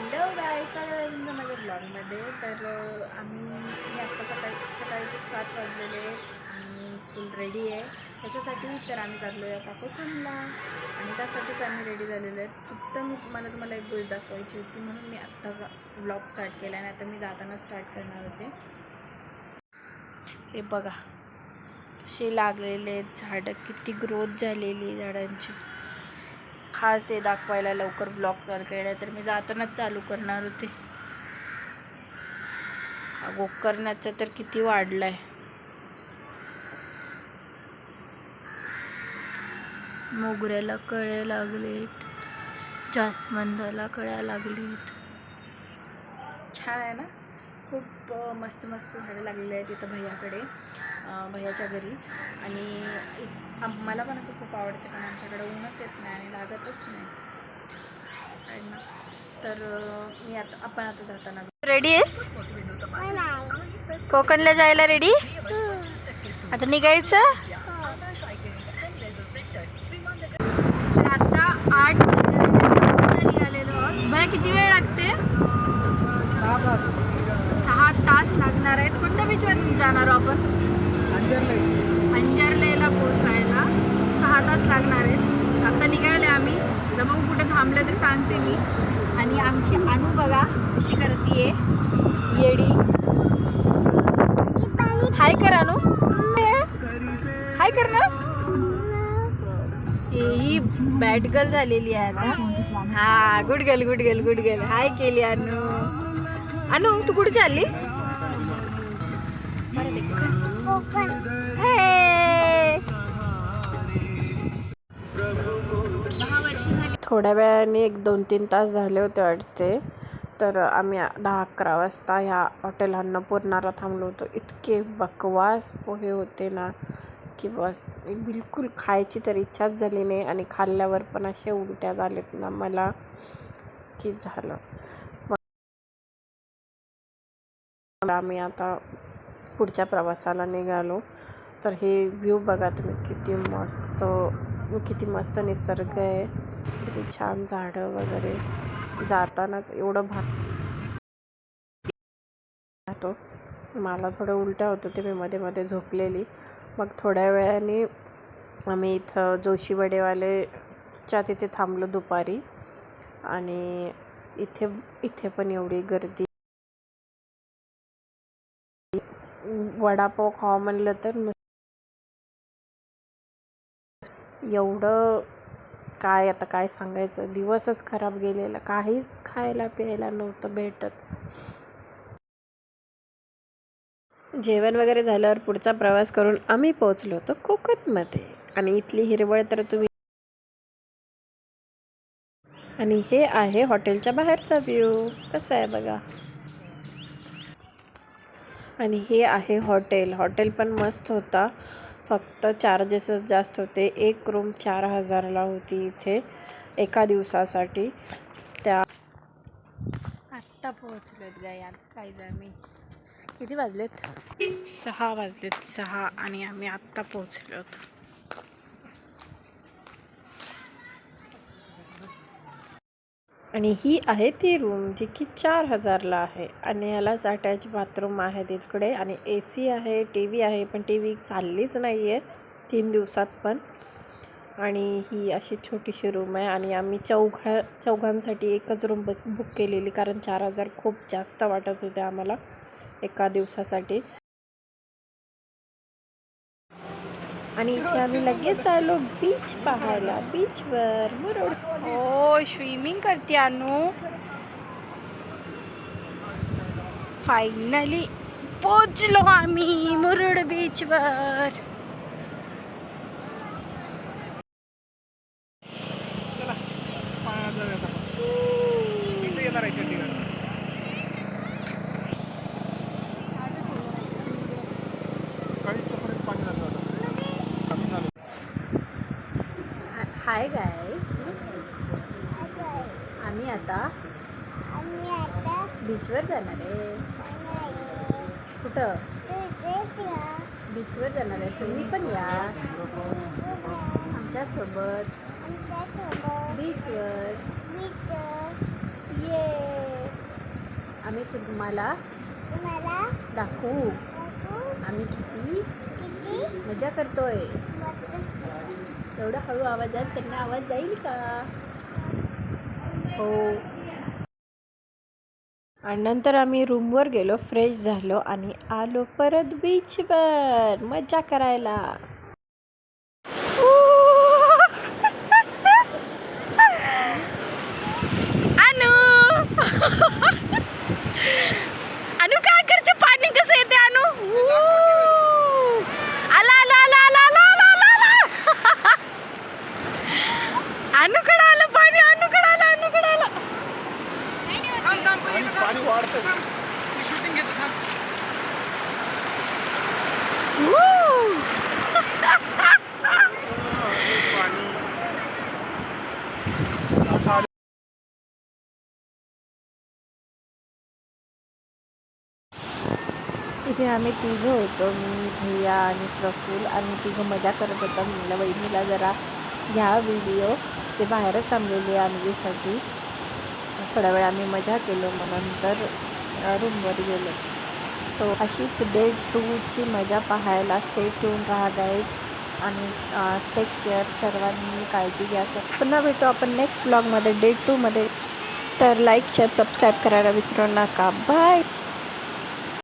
Hello guys, स्वागत आहे माझ्या ब्लॉगमध्ये. तर मी आत्ता सकाळचे 7 वाजलेले आणि फुल रेडी आहे त्याच्यासाठी. तर आम्ही चाललो आहे काकोखानला आणि त्यासाठीच आम्ही रेडी झालेलो आहेत. फक्त मला तुम्हाला एक गोष्ट दाखवायची होती म्हणून मी आत्ता ब्लॉग स्टार्ट केला आणि आता मी जाताना स्टार्ट करणार होते. हे बघा कसे लागलेले झाडं, किती ग्रोथ झालेली झाडांची. खास हे दाखवायला लवकर ब्लॉग चालू केला, तर मी जातानाच चालू करणार होते. गोकर्णाचं तर किती वाढलाय. मोगऱ्याला कळ्या लागलेत, जास्वंदाला कळ्या लागलेत. छान आहे ना, खूप मस्त मस्त झाडं लागलेली आहेत इथं भैयाकडे, भैयाच्या घरी. आणि मला पण असं खूप आवडतं, पण आमच्याकडे ऊनच येत नाही आणि लागतच नाही. तर आपण आता जाताना रेडी आहेस? कोकणला जायला रेडी? आता निघायचं. तर आता 8 निघालेलो आहोत. भैया किती वेळ लागते? 6 तास लागणार आहेत. कोणत्या बीचवर जाणार आहोत आपण? अंजरलेला पोचायला 6 तास लागणार आहेत. आता निघाले आम्ही. तर मग कुठे थांबलं तर सांगते मी. आणि आमची अनु बघा कशी करतीये येडी. हाय कर अनु, हाय कर ना. ही बॅड गर्ल झालेली आहे आता. हा, good girl good girl good girl. Hi केली अनु. अनु तू कुठे चालली? थोड्या वेळाने 1-2-3 तास झाले होते वाटते. तर आम्ही 10-11 वाजता ह्या हॉटेल अन्नपूर्णाला थांबलो होतो. इतके बकवास पोहे होते ना की बस, बिलकुल खायची तर इच्छाच झाली नाही. आणि खाल्ल्यावर पण असे उलट्या झालेत ना मला की झालं. आम्ही आता पुढच्या प्रवासाला निघालो. तर हे व्ह्यू बघा तुम्ही, किती मस्त निसर्ग आहे, किती छान झाडं वगैरे. जातानाच एवढं भातो, मला थोडं उलट्या होत होते, मी मध्ये मध्ये झोपलेली. मग थोड्या वेळाने आम्ही इथं जोशी वडेवालेच्या तिथे थांबलो दुपारी. आणि इथे पण एवढी गर्दी. वडापाव खावा म्हणलं तर एवढं काय सांगायचं. दिवसच खराब गेलेला, काहीच खायला प्यायला नव्हतं भेटत. जेवण वगैरे झाल्यावर पुढचा प्रवास करून आम्ही पोहोचलो होतो कोकणमध्ये. आणि इथली हिरवळ तर तुम्ही. आणि हे आहे हॉटेलच्या बाहेरचा व्ह्यू, कसा आहे बघा. आणि हे आहे हॉटेल पण मस्त होता. फक्त चार्जेसच जास्त होते. एक रूम 4,000ला होती इथे एका दिवसासाठी. त्या आत्ता पोहोचलोत गाई. आता काय आम्ही किती वाजलेत? 6 वाजलेत, 6. आणि आम्ही आत्ता पोहोचलोत. आणि ही आहे ती रूम जी की 4,000ला आहे. आणि यालाच अटॅच बाथरूम आहे तिकडे. आणि AC आहे, TV आहे, पण TV चाललीच नाही आहे 3 दिवसात पण. आणि ही अशी छोटीशी रूम आहे. आणि आम्ही चौघांसाठी एकच रूम बुक केलेली, कारण 4,000 खूप जास्त वाटत होते आम्हाला एका दिवसासाठी. आणि इथे आम्ही लगेच आलो बीच पाहायला, बीचवर मुरुड. हो, स्विमिंग करते अनु. फायनली पोचलो आम्ही मुरुड बीचवर. हाय गाईज, आम्ही आता बीचवर जाणार आहे. कुठं? बीचवर जाणार आहे. तुम्ही पण या आमच्यासोबत बीचवर. ये आम्ही तुम्हाला दाखवू आम्ही किती मजा करतोय. एवढं हळू आवाजात त्यांना आवाज जाईल का? हो. आणि नंतर आम्ही रूमवर गेलो, फ्रेश झालो आणि आलो परत बीचवर मजा करायला. अनु अनु काय करते? पाणी कसं येते अनु? आला आला आला आला आला आला आला. अनुकडे आलं पाणी, अनुकडे आलं, अनुकडे आलं. पाणी वाढतं. शूटिंग घेतो थांब. इथे आम्ही तिघं होतो, मी भैया आणि प्रफुल्ल. आम्ही तिघं मजा करत होतो. मला वहिनीला जरा घ्या व्हिडिओ, ते बाहेरच थांबलेले अन्वीसाठी. थोडा वेळ आम्ही मजा केलो, मग नंतर रूमवर गेलो. सो अशीच डे 2ची मजा पाहायला स्टे ट्यून राहा गाईज. आणि टेक केअर. सर्वांनी काळजी घ्या. पुन्हा भेटू आपण नेक्स्ट ब्लॉगमध्ये डे 2मध्ये. तर लाईक शेअर सबस्क्राईब करायला विसरू नका. बाय.